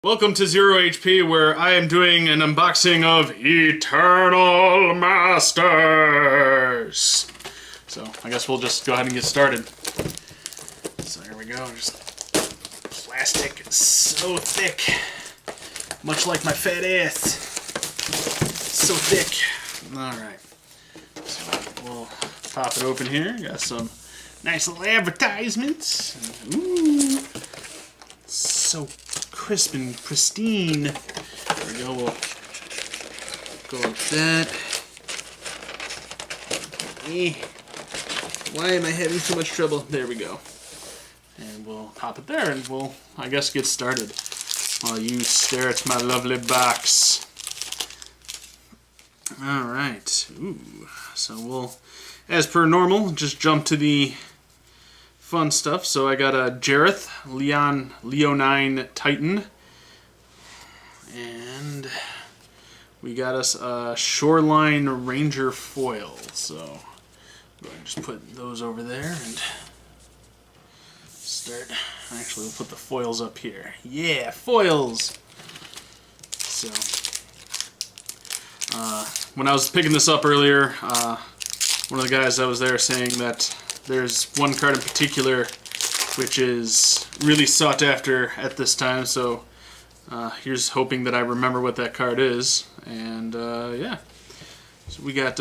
Welcome to Zero HP, where I am doing an unboxing of Eternal Masters. So, I guess we'll just go ahead and get started. So, here we go. Just plastic so thick. Much like my fat ass. So thick. Alright. So, we'll pop it open here. Got some nice little advertisements. Ooh. So crisp and pristine. There we go. We'll go like that. Why am I having so much trouble? There we go. And we'll pop it there, and we'll, I guess, get started while you stare at my lovely box. Alright. Ooh. So we'll, as per normal, just jump to the fun stuff. So I got a Jareth Leonine Titan, and we got us a Shoreline Ranger foil. So go ahead and just put those over there and start. Actually, we'll put the foils up here. Yeah, foils. So when I was picking this up earlier, one of the guys that was there saying that there's one card in particular which is really sought after at this time, so here's hoping that I remember what that card is. And yeah, so we got,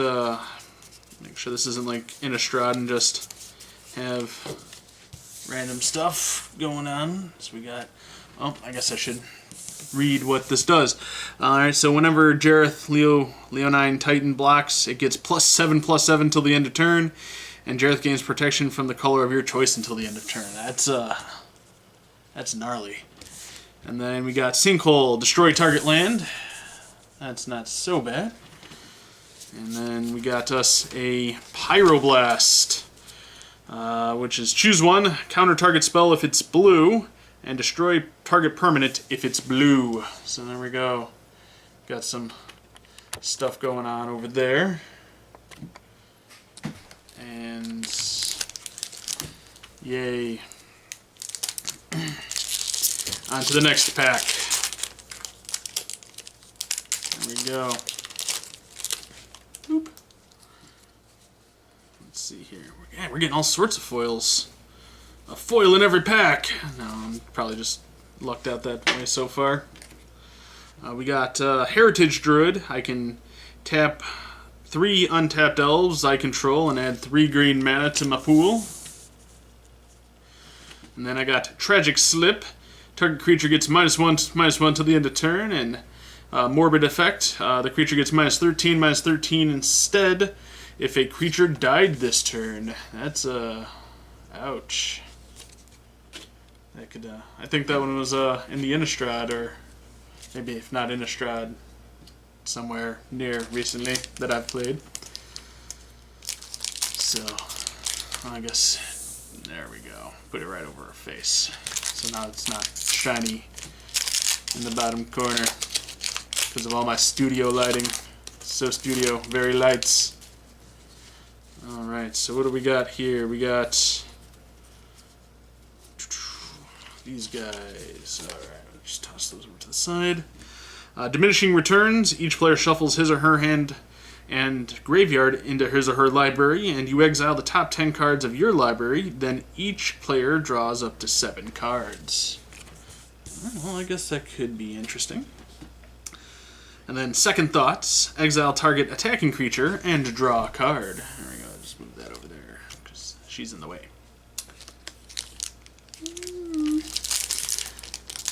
make sure this isn't like Innistrad and just have random stuff going on. So we got, oh, I guess I should read what this does. Alright, so whenever Jareth Leonine Titan blocks, it gets +7/+7 till the end of turn. And Jareth gains protection from the color of your choice until the end of turn. That's gnarly. And then we got Sinkhole, destroy target land. That's not so bad. And then we got us a Pyroblast, which is choose one, counter target spell if it's blue, and destroy target permanent if it's blue. So there we go. Got some stuff going on over there. And yay. On to the next pack. There we go. Boop. Let's see here. Yeah, we're getting all sorts of foils. A foil in every pack. No, I'm probably just lucked out that way so far. We got Heritage Druid. I can tap 3 untapped elves I control and add 3 green mana to my pool. And then I got Tragic Slip. Target creature gets -1/-1 till the end of turn. And Morbid Effect. The creature gets -13/-13 instead if a creature died this turn. That's ouch. That could I think that one was in the Innistrad, or maybe if not Innistrad, somewhere near recently that I've played. So I guess there we go. Put it right over her face. So now it's not shiny in the bottom corner because of all my studio lighting. So studio, very lights. Alright, so what do we got here? We got these guys. Alright, I'll just toss those over to the side. Diminishing returns. Each player shuffles his or her hand and graveyard into his or her library, and you exile the top 10 cards of your library. Then each player draws up to 7 cards. Well, I guess that could be interesting. And then Second Thoughts. Exile target attacking creature and draw a card. There we go. Just move that over there because she's in the way.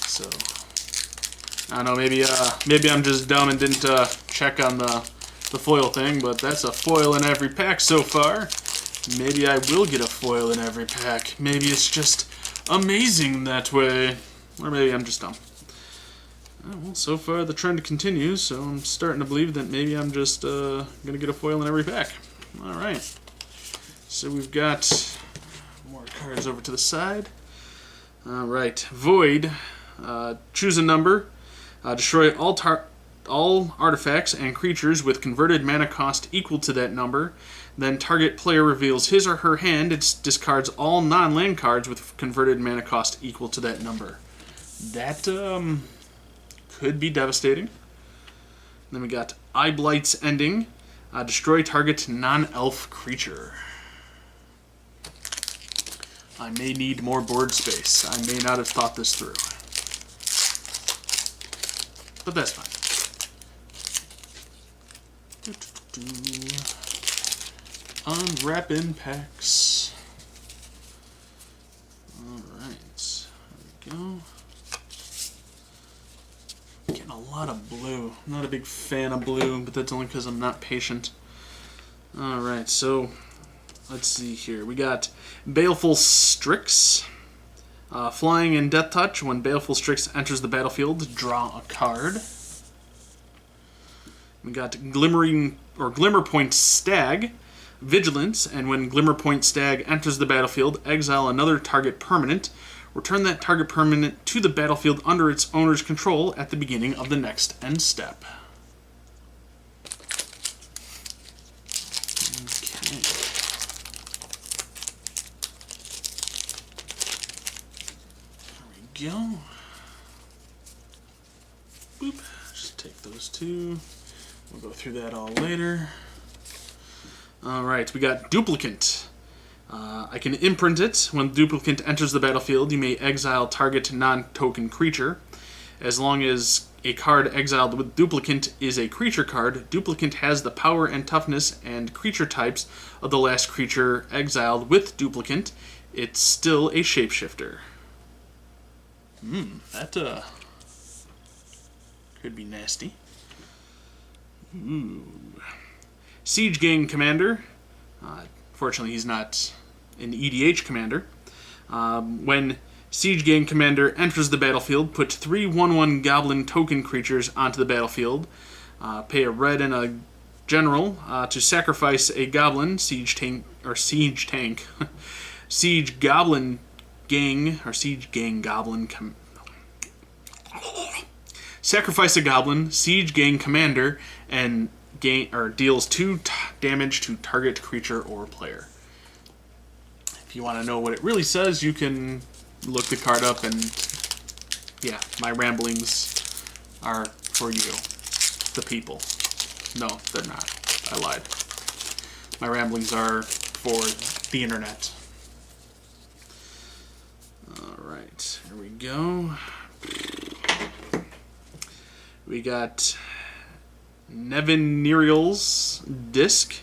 So I don't know, maybe I'm just dumb and didn't check on the foil thing, but that's a foil in every pack so far. Maybe I will get a foil in every pack. Maybe it's just amazing that way. Or maybe I'm just dumb. Well, so far the trend continues, so I'm starting to believe that maybe I'm just going to get a foil in every pack. Alright. So we've got more cards over to the side. Alright. Void. Choose a number. Destroy all artifacts and creatures with converted mana cost equal to that number. Then target player reveals his or her hand. It discards all non-land cards with converted mana cost equal to that number. That could be devastating. Then we got Eye Blight's Ending. Destroy target non-elf creature. I may need more board space. I may not have thought this through. But that's fine. Unwrapping packs. Alright. There we go. Getting a lot of blue. I'm not a big fan of blue, but that's only because I'm not patient. Alright, so let's see here. We got Baleful Strix. Flying and Death Touch. When Baleful Strix enters the battlefield, draw a card. We got Glimmerpoint Stag. Vigilance, and when Glimmerpoint Stag enters the battlefield, exile another target permanent. Return that target permanent to the battlefield under its owner's control at the beginning of the next end step. Okay. There we go. Boop. Just take those two. We'll go through that all later. Alright, we got Duplicant. I can imprint it. When Duplicant enters the battlefield, you may exile target non-token creature. As long as a card exiled with Duplicant is a creature card, Duplicant has the power and toughness and creature types of the last creature exiled with Duplicant. It's still a shapeshifter. That could be nasty. Ooh. Siege Gang Commander. Fortunately, he's not an EDH commander. When Siege Gang Commander enters the battlefield, put 3 1/1 Goblin token creatures onto the battlefield. Pay a red and a general to sacrifice a Goblin Siege Tank Siege Goblin Gang or Siege Gang Goblin. Sacrifice a Goblin Siege Gang Commander and deals 2 damage to target creature or player. If you want to know what it really says, you can look the card up, and yeah, my ramblings are for you, the people. No, they're not. I lied. My ramblings are for the internet. Alright, here we go. We got Nevin Nerial's Disc.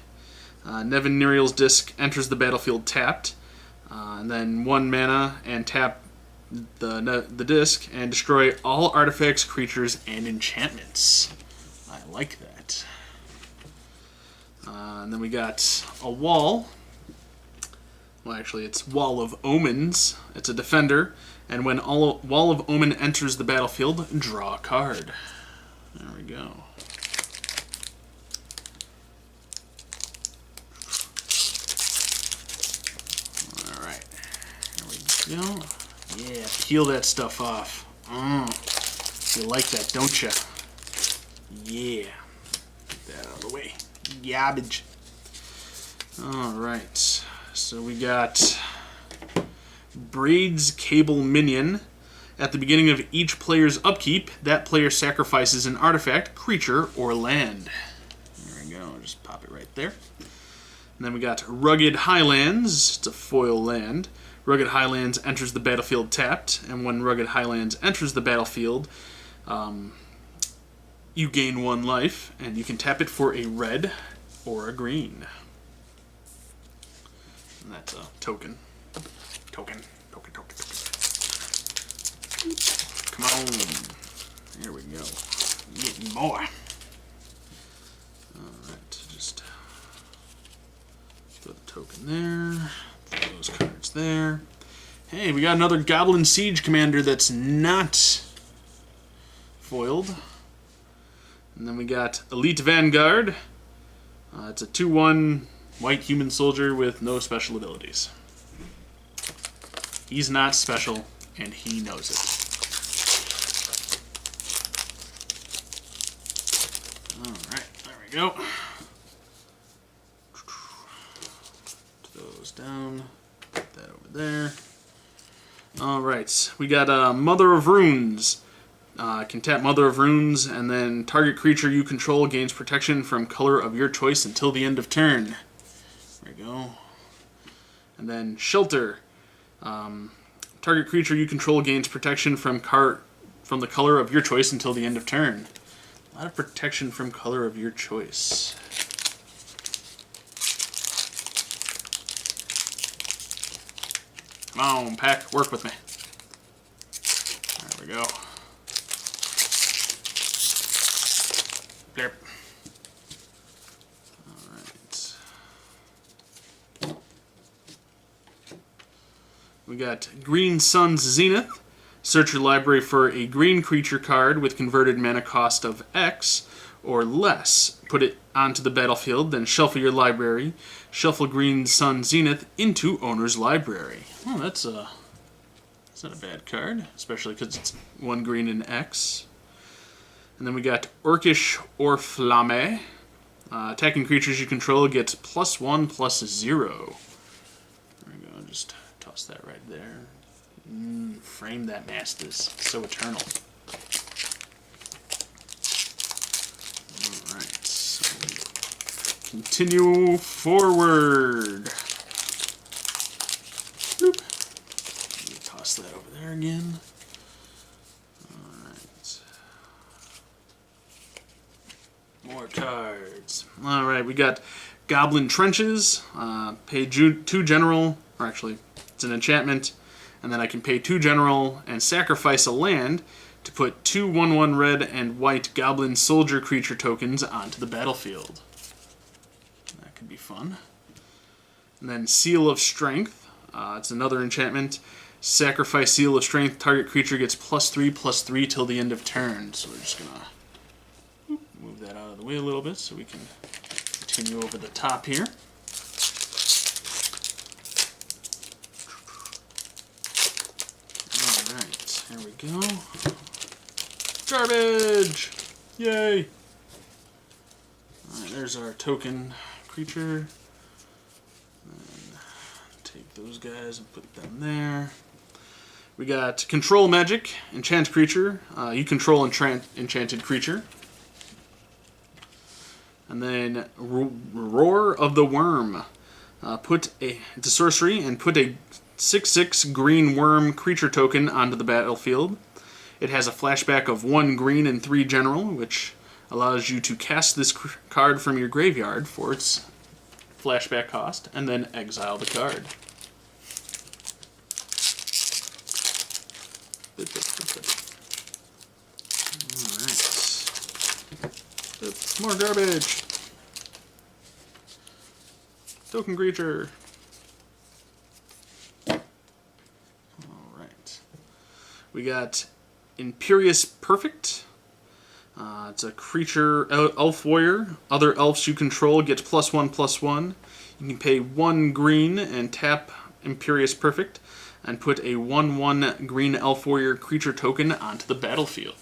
Nevin Nerial's Disc enters the battlefield tapped. And then 1 mana and tap the disc and destroy all artifacts, creatures, and enchantments. I like that. And then we got a Wall. Well, actually, it's Wall of Omens. It's a defender. And when Wall of Omen enters the battlefield, draw a card. There we go. Alright. Here we go. Yeah, peel that stuff off. You like that, don't you? Yeah. Get that out of the way. Garbage. Alright. So we got Braid's Cable Minion. At the beginning of each player's upkeep, that player sacrifices an artifact, creature, or land. There we go. Just pop it right there. And then we got Rugged Highlands. It's a foil land. Rugged Highlands enters the battlefield tapped, and when Rugged Highlands enters the battlefield, you gain 1 life, and you can tap it for a red or a green. And that's a token. Token. Come on. Here we go. Getting more. Alright, just throw the token there. Throw those cards there. Hey, we got another Goblin Siege Commander that's not foiled. And then we got Elite Vanguard. It's a 2/1 white human soldier with no special abilities. He's not special, and he knows it. Alright, there we go. Put those down. Put that over there. Alright, we got Mother of Runes. Can tap Mother of Runes, and then target creature you control gains protection from color of your choice until the end of turn. There we go. And then Shelter. Target creature you control gains protection from the color of your choice until the end of turn. A lot of protection from color of your choice. Come on, pack, work with me. There we go. There. Alright. We got Green Sun's Zenith. Search your library for a green creature card with converted mana cost of X or less. Put it onto the battlefield, then shuffle your library. Shuffle Green Sun Zenith into owner's library. Oh, that's not a bad card, especially because it's 1 green and X. And then we got Orcish Orflamme. Attacking creatures you control gets +1/+0. There we go, just toss that right there. Frame that Masters. So eternal. Alright, so continue forward. Boop. Let me toss that over there again. Alright. More cards. Alright, we got Goblin Trenches. Pay 2 general, or actually, it's an enchantment. And then I can pay 2 general and sacrifice a land to put 2 1/1 red and white Goblin Soldier creature tokens onto the battlefield. That could be fun. And then Seal of Strength. It's another enchantment. Sacrifice Seal of Strength. Target creature gets +3/+3 till the end of turn. So we're just gonna move that out of the way a little bit so we can continue over the top here. There we go. Garbage! Yay! Alright, there's our token creature. And take those guys and put them there. We got Control Magic, Enchant Creature. You control enchanted creature. And then Roar of the Worm. It's a sorcery, and put a 6/6 green worm creature token onto the battlefield. It has a flashback of 1 green and 3 general, which allows you to cast this card from your graveyard for its flashback cost, and then exile the card. Alright. More garbage! Token creature. We got Imperious Perfect. It's a creature, elf warrior. Other elves you control get +1/+1. You can pay 1 green and tap Imperious Perfect and put a 1/1 green elf warrior creature token onto the battlefield.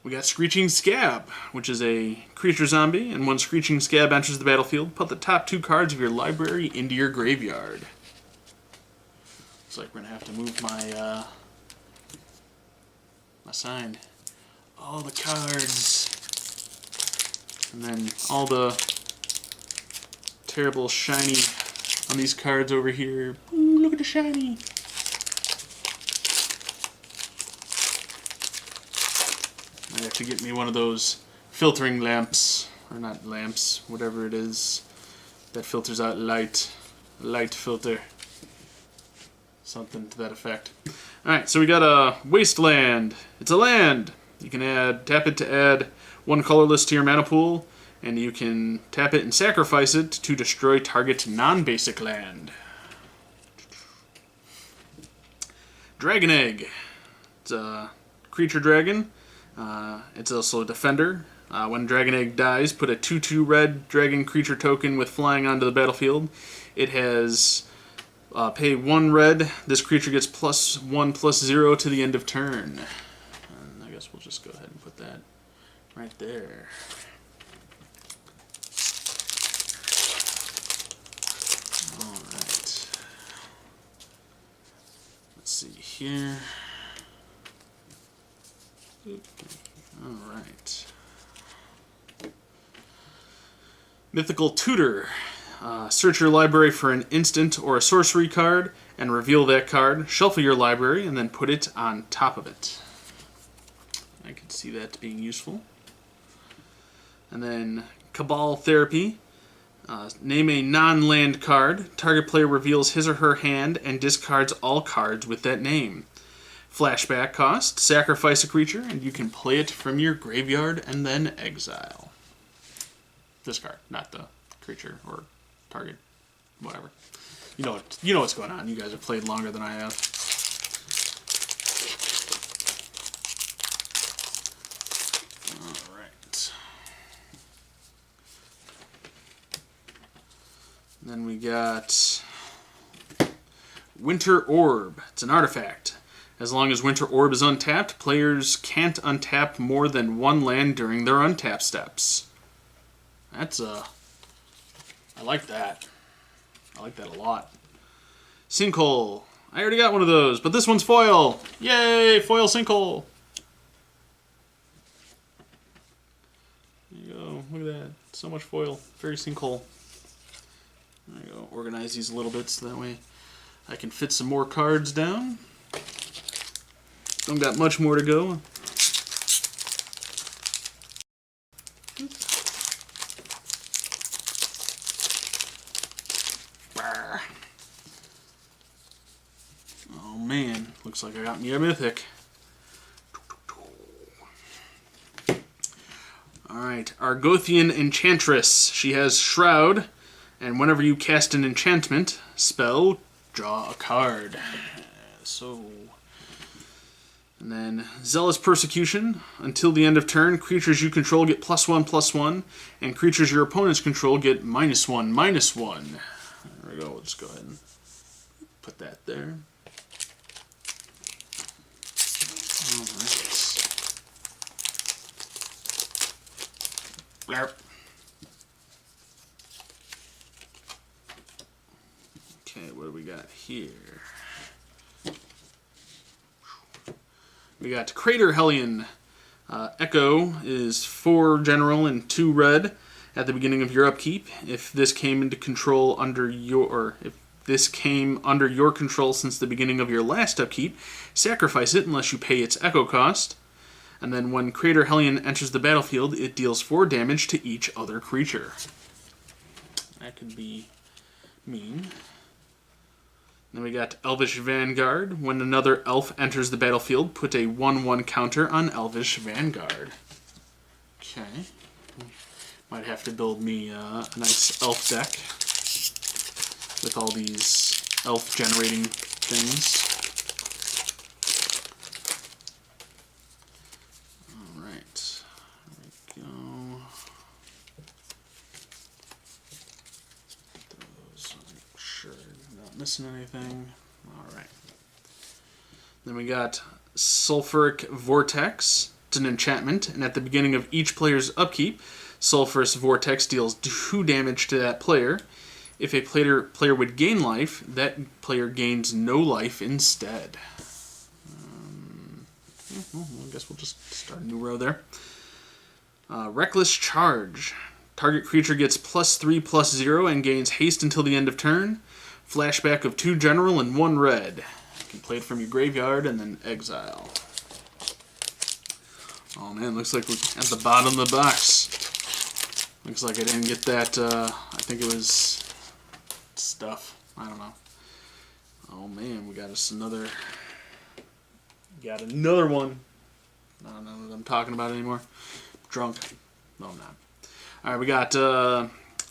We got Screeching Scab, which is a creature zombie, and when Screeching Scab enters the battlefield, put the top 2 cards of your library into your graveyard. Looks like we're gonna have to move my my sign. All the cards, and then all the terrible shiny on these cards over here. Ooh, look at the shiny. I have to get me one of those filtering lamps, or not lamps, whatever it is that filters out light. Light filter. Something to that effect. Alright, so we got a Wasteland. It's a land. You can tap it to add 1 colorless to your mana pool, and you can tap it and sacrifice it to destroy target non-basic land. Dragon Egg. It's a creature dragon. It's also a defender. When Dragon Egg dies, put a 2/2 red dragon creature token with flying onto the battlefield. It has pay 1 red. This creature gets +1/+0 to the end of turn. And I guess we'll just go ahead and put that right there. Alright. Let's see here. Alright. Mythical Tutor. Search your library for an instant or a sorcery card and reveal that card. Shuffle your library and then put it on top of it. I could see that being useful. And then Cabal Therapy. Name a non-land card. Target player reveals his or her hand and discards all cards with that name. Flashback cost. Sacrifice a creature and you can play it from your graveyard and then exile. This card, not the creature or target, whatever. You know what's going on. You guys have played longer than I have. All right. Then we got Winter Orb. It's an artifact. As long as Winter Orb is untapped, players can't untap more than one land during their untap steps. That's I like that. I like that a lot. Sinkhole. I already got one of those, but this one's foil. Yay, foil sinkhole. There you go. Look at that. So much foil. Very sinkhole. There you go. Organize these a little bit so that way I can fit some more cards down. Don't got much more to go. Oh man, looks like I got me a mythic. Alright, Argothian Enchantress. She has Shroud, and whenever you cast an enchantment spell, draw a card. And then Zealous Persecution. Until the end of turn, creatures you control get +1/+1, and creatures your opponents control get -1/-1. There we go. Let's go ahead and put that there. Alright. Okay, what do we got here? We got Crater Hellion. Echo is 4 general and 2 red at the beginning of your upkeep. If this came under your control since the beginning of your last upkeep, sacrifice it unless you pay its Echo cost. And then when Crater Hellion enters the battlefield, it deals 4 damage to each other creature. That could be mean. Then we got Elvish Vanguard. When another elf enters the battlefield, put a 1/1 counter on Elvish Vanguard. Okay. Might have to build me a nice elf deck with all these elf generating things. Alright. There we go. Missing anything? Alright. Then we got Sulfuric Vortex. It's an enchantment, and at the beginning of each player's upkeep, Sulfurous Vortex deals 2 damage to that player. If a player would gain life, that player gains no life instead. Well, I guess we'll just start a new row there. Reckless Charge. Target creature gets +3/+0 and gains haste until the end of turn. Flashback of 2 general and 1 red. You can play it from your graveyard and then exile. Oh man, looks like we're at the bottom of the box. Looks like I didn't get that, I think it was stuff. I don't know. Oh man, we got us another... Got another one. I don't know what I'm talking about anymore. I'm drunk. No, I'm not. Alright, we got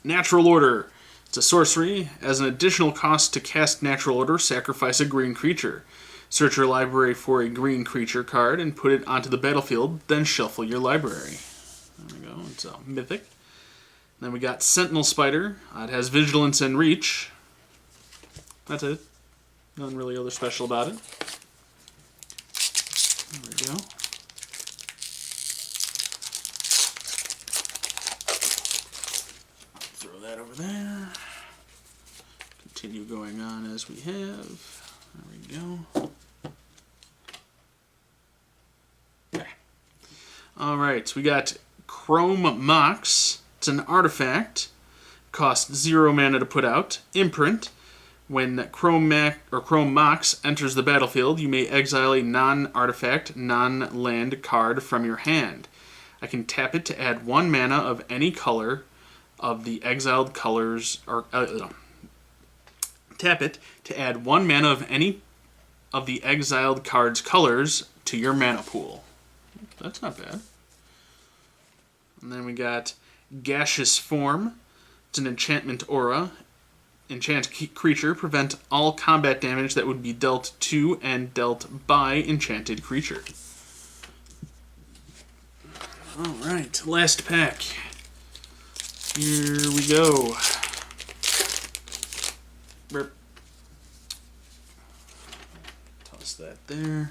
Natural Order. It's a sorcery. As an additional cost to cast Natural Order, sacrifice a green creature. Search your library for a green creature card and put it onto the battlefield, then shuffle your library. There we go. It's a mythic. Then we got Sentinel Spider. It has Vigilance and Reach. That's it. Nothing really other special about it. There we go. Throw that over there. Continue going on as we have. There we go. Okay. Alright, we got Chrome Mox. It's an artifact. Costs 0 mana to put out. Imprint. When Chrome Mox enters the battlefield, you may exile a non-artifact, non-land card from your hand. I can tap it to add 1 mana of any color of the exiled colors, or tap it to add 1 mana of any of the exiled card's colors to your mana pool. That's not bad. And then we got Gaseous Form. It's an enchantment aura. Enchant creature, prevent all combat damage that would be dealt to and dealt by enchanted creature. Alright, last pack. Here we go. Burp. Toss that there.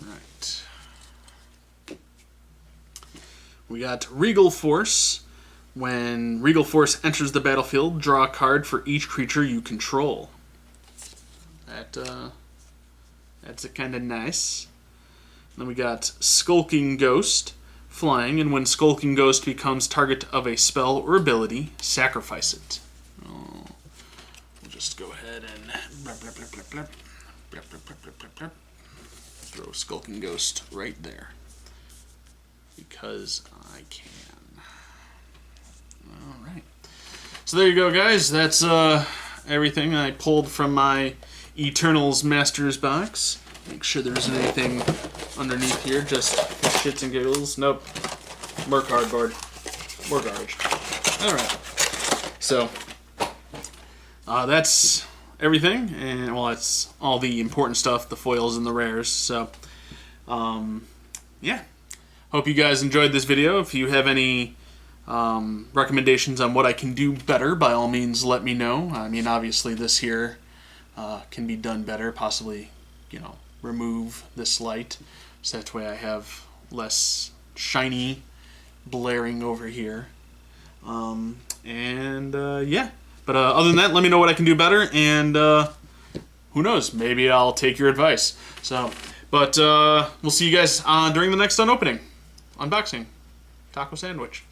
Alright. We got Regal Force. When Regal Force enters the battlefield, draw a card for each creature you control. That's kind of nice. Then we got Skulking Ghost, flying, and when Skulking Ghost becomes target of a spell or ability, sacrifice it. We'll just go ahead and throw Skulking Ghost right there because I can. Alright. So there you go, guys. That's everything I pulled from my Eternals Masters box. Make sure there isn't anything underneath here, just shits and giggles. Nope. More cardboard. More garbage. Alright. So, that's everything. And, well, that's all the important stuff, the foils and the rares. So, yeah. Hope you guys enjoyed this video. If you have any recommendations on what I can do better, by all means let me know. I mean, obviously this here can be done better, possibly, remove this light so that way I have less shiny blaring over here. Yeah, but other than that, let me know what I can do better, and who knows, maybe I'll take your advice. So, but we'll see you guys during the next unboxing. Taco sandwich.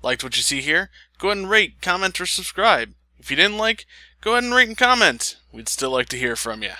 Liked what you see here? Go ahead and rate, comment, or subscribe. If you didn't like, go ahead and rate and comment. We'd still like to hear from you.